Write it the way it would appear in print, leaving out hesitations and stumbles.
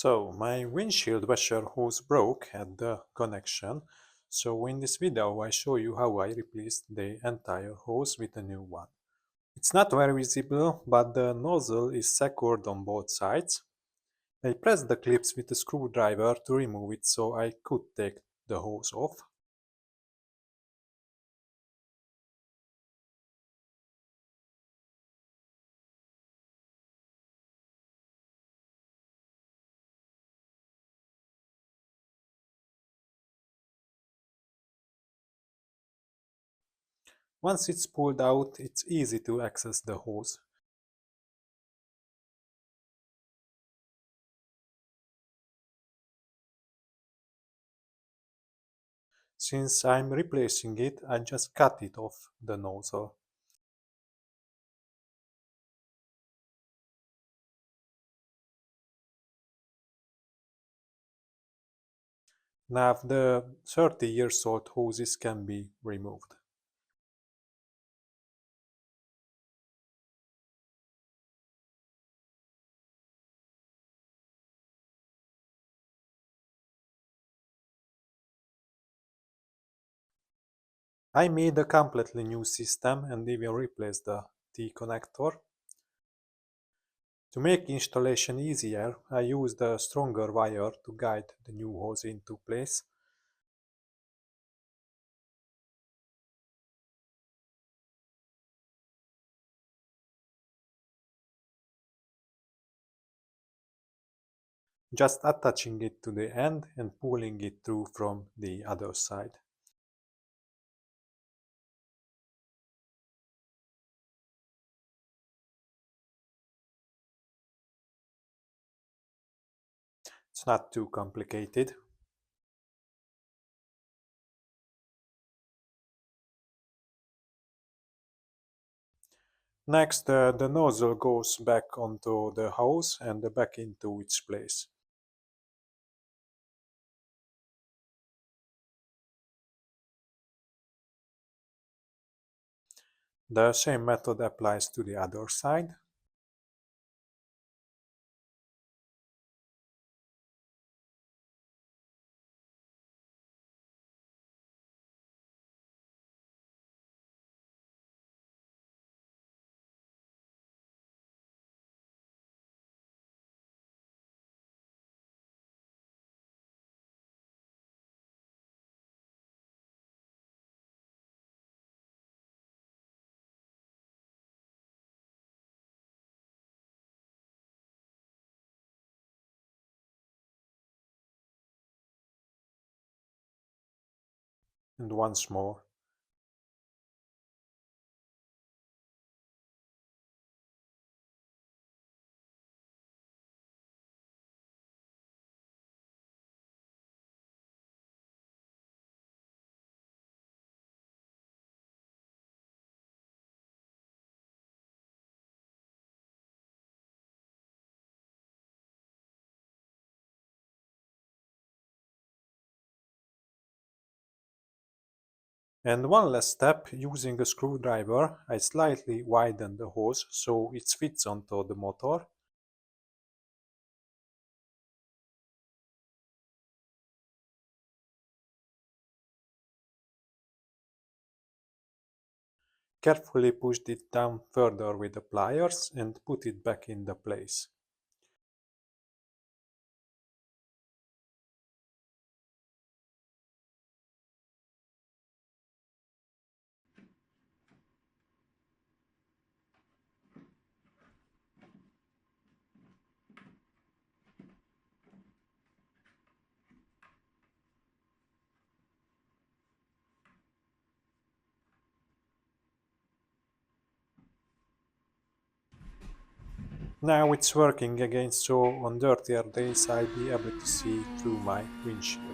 So my windshield washer hose broke at the connection. So in this video I show you how I replaced the entire hose with a new one. It's not very visible, but the nozzle is secured on both sides. I pressed the clips with a screwdriver to remove it so I could take the hose off. Once it's pulled out, it's easy to access the hose. Since I'm replacing it, I just cut it off the nozzle. Now the 30 years old hoses can be removed. I made a completely new system and even replaced the T-connector. To make installation easier, I used a stronger wire to guide the new hose into place. Just attaching it to the end and pulling it through from the other side. It's not too complicated. Next, the nozzle goes back onto the hose and back into its place. The same method applies to the other side. And once more. And one last step, using a screwdriver, I slightly widen the hose so it fits onto the motor. Carefully pushed it down further with the pliers and put it back in the place. Now it's working again, so on dirtier days I'll be able to see through my windshield.